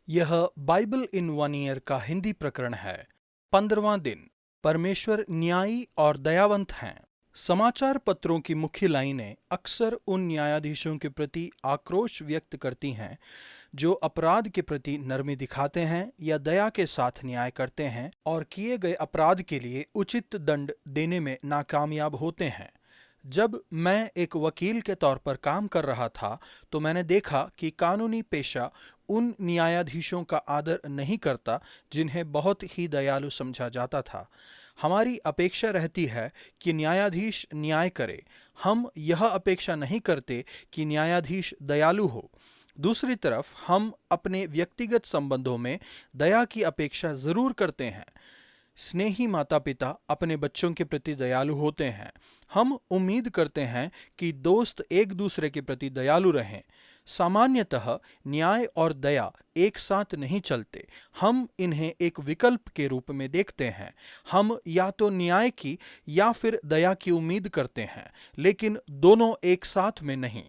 यह Bible in one year का हिंदी प्रकरण है। 15वां दिन। परमेश्वर न्यायी और दयावंत हैं। समाचार पत्रों की मुख्य लाइनें अक्सर उन न्यायाधीशों के प्रति आक्रोश व्यक्त करती हैं जो अपराध के प्रति नरमी दिखाते हैं या दया के साथ न्याय करते हैं और किए गए अपराध के लिए उचित दंड देने में नाकामयाब होते हैं। जब मैं एक वकील के तौर पर काम कर रहा था तो मैंने देखा कि कानूनी पेशा उन न्यायाधीशों का आदर नहीं करता जिन्हें बहुत ही दयालु समझा जाता था। हमारी अपेक्षा रहती है कि न्यायाधीश न्याय करे। हम यह अपेक्षा नहीं करते कि न्यायाधीश दयालु हो। दूसरी तरफ हम अपने व्यक्तिगत संबंधों में दया की अपेक्षा जरूर करते हैं। स्नेही माता पिता अपने बच्चों के प्रति दयालु होते हैं। हम उम्मीद करते हैं कि दोस्त एक दूसरे के प्रति दयालु रहें। सामान्यतः न्याय और दया एक साथ नहीं चलते। हम इन्हें एक विकल्प के रूप में देखते हैं। हम या तो न्याय की या फिर दया की उम्मीद करते हैं, लेकिन दोनों एक साथ में नहीं।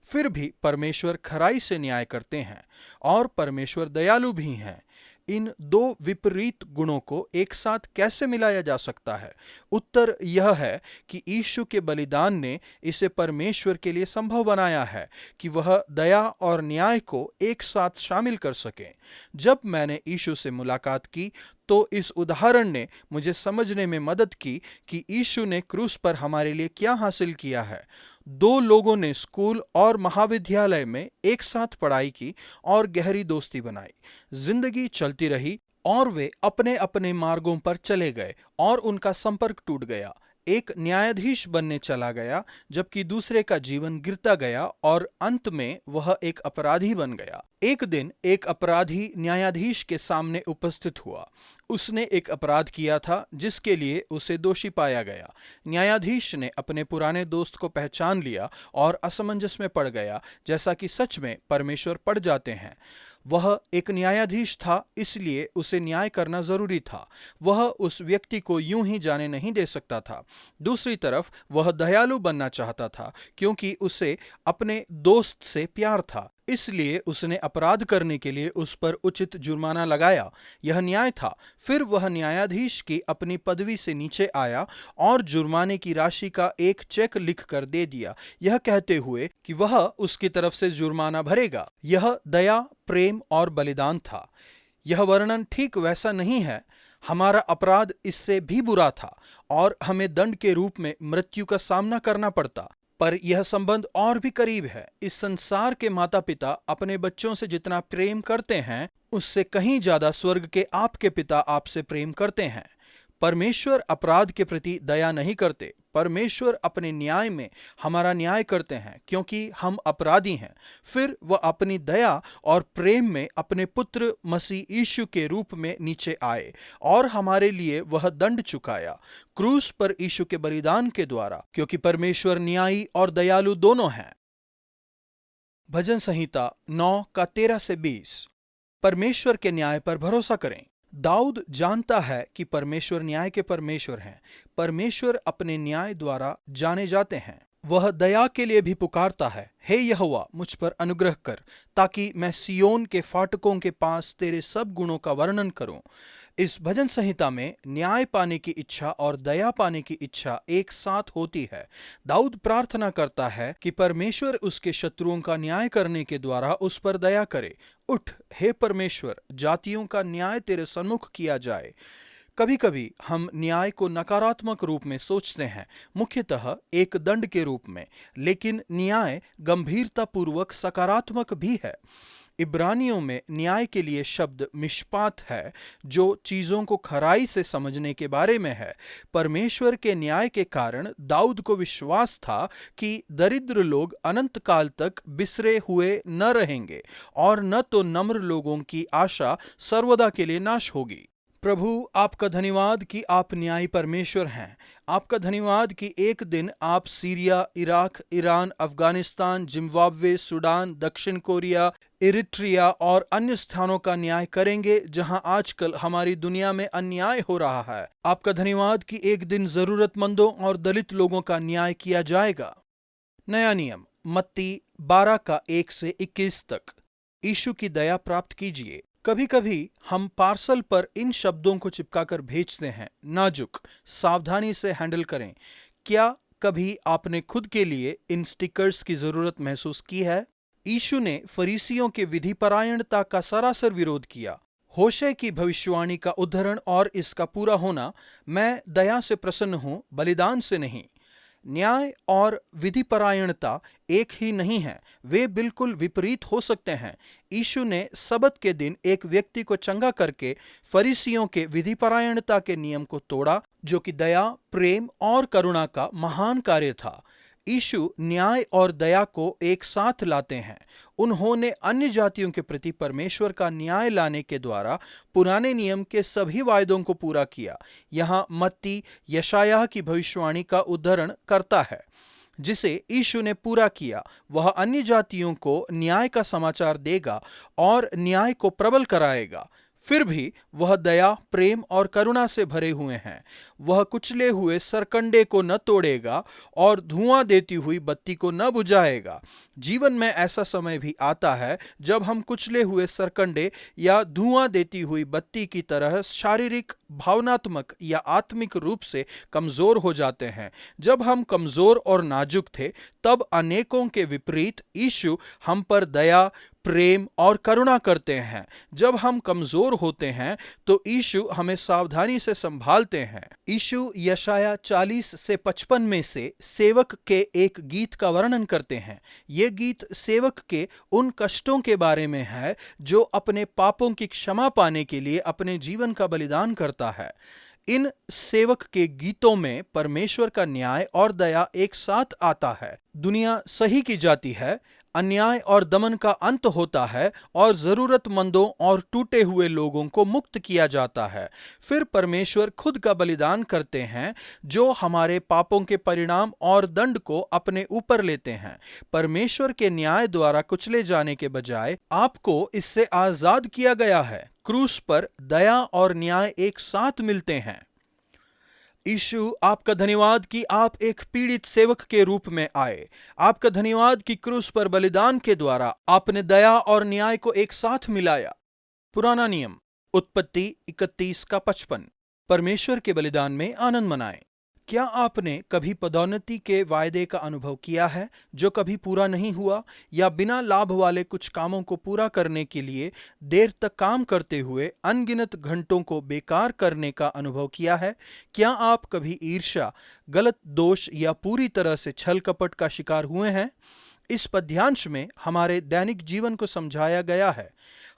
फिर भी परमेश्वर खराई से न्याय करते हैं और परमेश्वर दयालु भी हैं। इन दो विपरीत गुणों को एक साथ कैसे मिलाया जा सकता है? उत्तर यह है कि यीशु के बलिदान ने इसे परमेश्वर के लिए संभव बनाया है कि वह दया और न्याय को एक साथ शामिल कर सके। जब मैंने यीशु से मुलाकात की तो इस उदाहरण ने मुझे समझने में मदद की कि यीशु ने क्रूस पर हमारे लिए क्या हासिल किया है। दो लोगों ने स्कूल और महाविद्यालय में एक साथ पढ़ाई की और गहरी दोस्ती बनाई। जिंदगी चलती रही और वे अपने अपने मार्गों पर चले गए और उनका संपर्क टूट गया। एक न्यायाधीश बनने चला गया जबकि दूसरे का जीवन गिरता गया और अंत में वह एक अपराधी बन गया। एक दिन एक अपराधी न्यायाधीश के सामने उपस्थित हुआ। उसने एक अपराध किया था जिसके लिए उसे दोषी पाया गया। न्यायाधीश ने अपने पुराने दोस्त को पहचान लिया और असमंजस में पड़ गया, जैसा कि सच में परमेश्वर पड़ जाते हैं। वह एक न्यायाधीश था, इसलिए उसे न्याय करना जरूरी था। वह उस व्यक्ति को यूं ही जाने नहीं दे सकता था। दूसरी तरफ वह दयालु बनना चाहता था क्योंकि उसे अपने दोस्त से प्यार था, इसलिए उसने अपराध करने के लिए उस पर उचित जुर्माना लगाया। यह न्याय था। फिर वह न्यायाधीश की अपनी पदवी से नीचे आया और जुर्माने की राशि का एक चेक लिख कर दे दिया, यह कहते हुए कि वह उसकी तरफ से जुर्माना भरेगा। यह दया, प्रेम और बलिदान था। यह वर्णन ठीक वैसा नहीं है। हमारा अपराध इससे भी बुरा था और हमें दंड के रूप में मृत्यु का सामना करना पड़ता। पर यह संबंध और भी करीब है। इस संसार के माता पिता अपने बच्चों से जितना प्रेम करते हैं, उससे कहीं ज्यादा स्वर्ग के आपके पिता आपसे प्रेम करते हैं। परमेश्वर अपराध के प्रति दया नहीं करते। परमेश्वर अपने न्याय में हमारा न्याय करते हैं क्योंकि हम अपराधी हैं। फिर वह अपनी दया और प्रेम में अपने पुत्र मसीह यीशु के रूप में नीचे आए और हमारे लिए वह दंड चुकाया क्रूस पर यीशु के बलिदान के द्वारा, क्योंकि परमेश्वर न्यायी और दयालु दोनों हैं। भजन संहिता 9 का 13 से 20। परमेश्वर के न्याय पर भरोसा करें। दाऊद जानता है कि परमेश्वर न्याय के परमेश्वर हैं। परमेश्वर अपने न्याय द्वारा जाने जाते हैं। वह दया के लिए भी पुकारता है, हे यहोवा मुझ पर अनुग्रह कर, ताकि मैं सियोन के फाटकों के पास तेरे सब गुणों का वर्णन करूं। इस भजन संहिता में न्याय पाने की इच्छा और दया पाने की इच्छा एक साथ होती है। दाऊद प्रार्थना करता है कि परमेश्वर उसके शत्रुओं का न्याय करने के द्वारा उस पर दया करे। उठ हे परमेश्वर, जातियों का न्याय तेरे सन्मुख किया जाए। कभी कभी हम न्याय को नकारात्मक रूप में सोचते हैं, मुख्यतः एक दंड के रूप में, लेकिन न्याय गंभीरतापूर्वक सकारात्मक भी है। इब्रानियों में न्याय के लिए शब्द मिशपात है, जो चीजों को खराई से समझने के बारे में है। परमेश्वर के न्याय के कारण दाऊद को विश्वास था कि दरिद्र लोग अनंत काल तक बिसरे हुए न रहेंगे और न तो नम्र लोगों की आशा सर्वदा के लिए नाश होगी। प्रभु, आपका धन्यवाद कि आप न्यायी परमेश्वर हैं। आपका धन्यवाद कि एक दिन आप Syria, Iraq, Iran, Afghanistan, Zimbabwe, Sudan, दक्षिण कोरिया, इरिट्रिया और अन्य स्थानों का न्याय करेंगे जहां आजकल हमारी दुनिया में अन्याय हो रहा है। आपका धन्यवाद कि एक दिन जरूरतमंदों और दलित लोगों का न्याय किया जाएगा। नया नियम, मत्ती 12 का 1 से 21 तक। यीशु की दया प्राप्त कीजिए। कभी कभी हम पार्सल पर इन शब्दों को चिपकाकर भेजते हैं, नाजुक, सावधानी से हैंडल करें। क्या कभी आपने खुद के लिए इन स्टिकर्स की जरूरत महसूस की है? यीशु ने फरीसियों के विधिपरायणता का सरासर विरोध किया। होशे की भविष्यवाणी का उद्धरण और इसका पूरा होना, मैं दया से प्रसन्न हूं, बलिदान से नहीं। न्याय और विधिपरायणता एक ही नहीं है, वे बिल्कुल विपरीत हो सकते हैं। यीशु ने सबत के दिन एक व्यक्ति को चंगा करके फरीसियों के विधिपरायणता के नियम को तोड़ा, जो कि दया, प्रेम और करुणा का महान कार्य था। यीशु न्याय और दया को एक साथ लाते हैं। उन्होंने अन्य जातियों के प्रति परमेश्वर का न्याय लाने के द्वारा पुराने नियम के सभी वायदों को पूरा किया। यहाँ मत्ती यशायाह की भविष्यवाणी का उद्धरण करता है, जिसे यीशु ने पूरा किया। वह अन्य जातियों को न्याय का समाचार देगा और न्याय को प्रबल कराएगा। फिर भी वह दया, प्रेम और करुणा से भरे हुए हैं। वह कुचले हुए सरकंडे को न तोड़ेगा और धुआं देती हुई बत्ती को न बुझाएगा। जीवन में ऐसा समय भी आता है जब हम कुचले हुए सरकंडे या धुआं देती हुई बत्ती की तरह शारीरिक, भावनात्मक या आत्मिक रूप से कमजोर हो जाते हैं। जब हम कमजोर और नाजुक थे, तब अनेकों के विपरीत यीशु हम पर दया, प्रेम और करुणा करते हैं। जब हम कमजोर होते हैं तो यीशु हमें सावधानी से संभालते हैं। यीशु यशाया 40 से 55 में से सेवक के एक गीत का वर्णन करते हैं। ये गीत सेवक के उन कष्टों के बारे में है जो अपने पापों की क्षमा पाने के लिए अपने जीवन का बलिदान करता है। इन सेवक के गीतों में परमेश्वर का न्याय और दया एक साथ आता है। दुनिया सही की जाती है, अन्याय और दमन का अंत होता है और जरूरतमंदों और टूटे हुए लोगों को मुक्त किया जाता है। फिर परमेश्वर खुद का बलिदान करते हैं, जो हमारे पापों के परिणाम और दंड को अपने ऊपर लेते हैं। परमेश्वर के न्याय द्वारा कुचले जाने के बजाय आपको इससे आजाद किया गया है। क्रूस पर दया और न्याय एक साथ मिलते हैं। यीशु, आपका धन्यवाद कि आप एक पीड़ित सेवक के रूप में आए। आपका धन्यवाद कि क्रूस पर बलिदान के द्वारा आपने दया और न्याय को एक साथ मिलाया। पुराना नियम, उत्पत्ति 31 का 55। परमेश्वर के बलिदान में आनंद मनाएं। क्या आपने कभी पदोन्नति के वायदे का अनुभव किया है जो कभी पूरा नहीं हुआ, या बिना लाभ वाले कुछ कामों को पूरा करने के लिए देर तक काम करते हुए अनगिनत घंटों को बेकार करने का अनुभव किया है? क्या आप कभी ईर्ष्या, गलत दोष या पूरी तरह से छल कपट का शिकार हुए हैं? इस पद्यांश में हमारे दैनिक जीवन को समझाया गया है।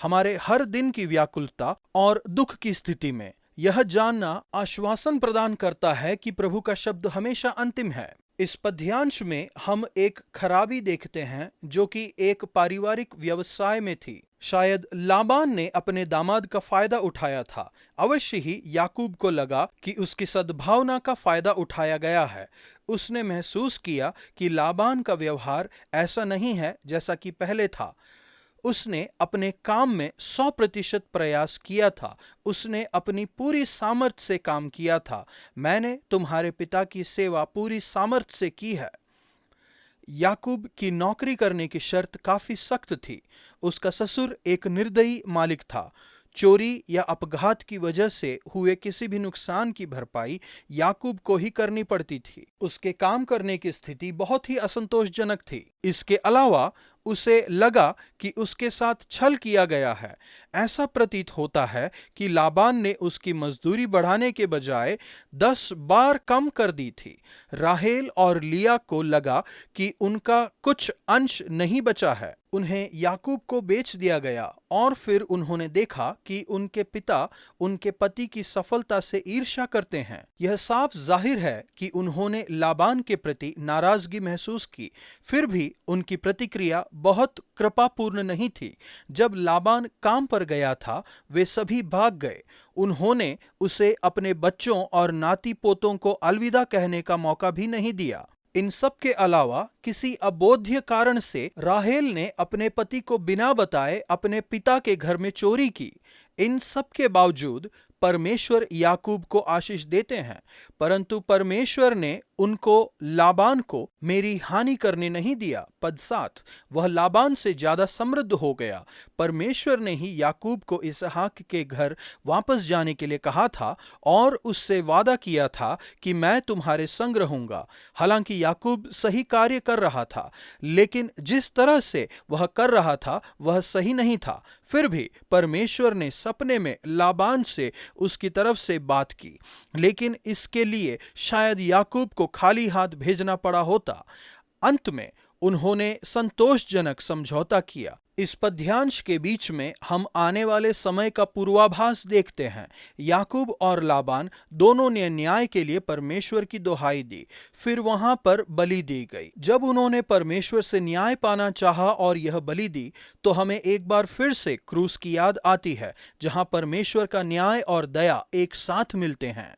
हमारे हर दिन की व्याकुलता और दुख की स्थिति में यह जानना आश्वासन प्रदान करता है कि प्रभु का शब्द हमेशा अंतिम है। इस पद्यांश में हम एक खराबी देखते हैं जो कि एक पारिवारिक व्यवसाय में थी। शायद लाबान ने अपने दामाद का फायदा उठाया था। अवश्य ही याकूब को लगा कि उसकी सद्भावना का फायदा उठाया गया है। उसने महसूस किया कि लाबान का व्यवहार ऐसा नहीं है जैसा कि पहले था। उसने अपने काम में 100% प्रयास किया था। उसने अपनी पूरी सामर्थ्य से काम किया था। मैंने तुम्हारे पिता की सेवा पूरी सामर्थ्य से की है। याकूब की नौकरी करने की शर्त काफी सख्त थी। उसका ससुर एक निर्दयी मालिक था। चोरी या अपघात की वजह से हुए किसी भी नुकसान की भरपाई याकूब को ही करनी पड़ती थी। उसके काम करने की स्थिति बहुत ही असंतोषजनक थी। इसके अलावा उसे लगा कि उसके साथ छल किया गया है। ऐसा प्रतीत होता है कि लाबान ने उसकी मजदूरी बढ़ाने के बजाय 10 बार कम कर दी थी। राहेल और लिया को लगा कि उनका कुछ अंश नहीं बचा है। उन्हें याकूब को बेच दिया गया और फिर उन्होंने देखा कि उनके पिता उनके पति की सफलता से ईर्ष्या करते हैं। यह साफ जाहिर है कि उन्होंने लाबान के प्रति नाराजगी महसूस की। फिर भी उनकी प्रतिक्रिया बहुत कृपापूर्ण नहीं थी। जब लाबान काम पर गया था, वे सभी भाग गए। उन्होंने उसे अपने बच्चों और नाती पोतों को अलविदा कहने का मौका भी नहीं दिया। इन सब के अलावा किसी अबोध्य कारण से राहेल ने अपने पति को बिना बताए अपने पिता के घर में चोरी की। इन सब के बावजूद परमेश्वर याकूब को आशीष देते हैं, परंतु परमेश्वर ने उनको लाबान को मेरी हानि करने नहीं दिया। पद 7, वह लाबान से ज्यादा समृद्ध हो गया। परमेश्वर ने ही याकूब को इसहाक के घर वापस जाने के लिए कहा था और उससे वादा किया था कि मैं तुम्हारे संग रहूंगा। हालांकि याकूब सही कार्य कर रहा था, लेकिन जिस तरह से वह कर रहा था वह सही नहीं था। फिर भी परमेश्वर ने सपने में लाबान से उसकी तरफ से बात की, लेकिन इसके लिए शायद याकूब को खाली हाथ भेजना पड़ा होता। अंत में उन्होंने संतोषजनक समझौता किया। इस पद्यांश के बीच में हम आने वाले समय का पूर्वाभास देखते हैं। याकूब और लाबान दोनों ने न्याय के लिए परमेश्वर की दुहाई दी, फिर वहां पर बलि दी गई। जब उन्होंने परमेश्वर से न्याय पाना चाहा और यह बलि दी, तो हमें एक बार फिर से क्रूस की याद आती है, जहां परमेश्वर का न्याय और दया एक साथ मिलते हैं।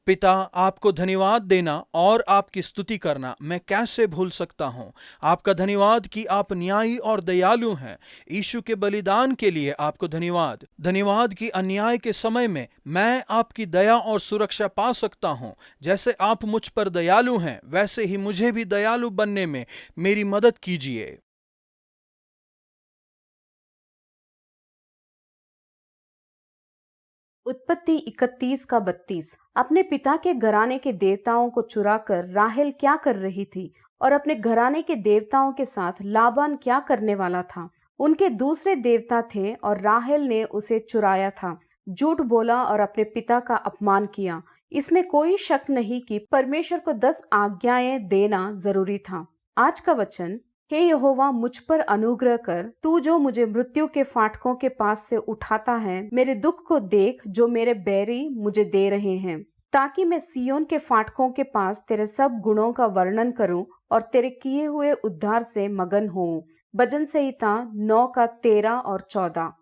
पिता, आपको धन्यवाद देना और आपकी स्तुति करना मैं कैसे भूल सकता हूं। आपका धन्यवाद कि आप न्यायी और दयालु हैं। यीशु के बलिदान के लिए आपको धन्यवाद। धन्यवाद कि अन्याय के समय में मैं आपकी दया और सुरक्षा पा सकता हूं। जैसे आप मुझ पर दयालु हैं, वैसे ही मुझे भी दयालु बनने में मेरी मदद कीजिए। उत्पत्ति 31 का 32। अपने पिता के घराने के देवताओं को चुराकर राहेल क्या कर रही थी और अपने घराने के देवताओं के साथ लाबान क्या करने वाला था। उनके दूसरे देवता थे और राहेल ने उसे चुराया था, झूठ बोला और अपने पिता का अपमान किया। इसमें कोई शक नहीं कि परमेश्वर को 10 आज्ञाएं देना जरूरी था। आज का वचन, हे यहोवा, मुझ पर अनुग्रह कर, तू जो मुझे मृत्यु के फाटकों के पास से उठाता है, मेरे दुख को देख जो मेरे बैरी मुझे दे रहे हैं, ताकि मैं सिय्योन के फाटकों के पास तेरे सब गुणों का वर्णन करूं और तेरे किए हुए उद्धार से मगन होऊं। भजन संहिता 9 का 13 और 14।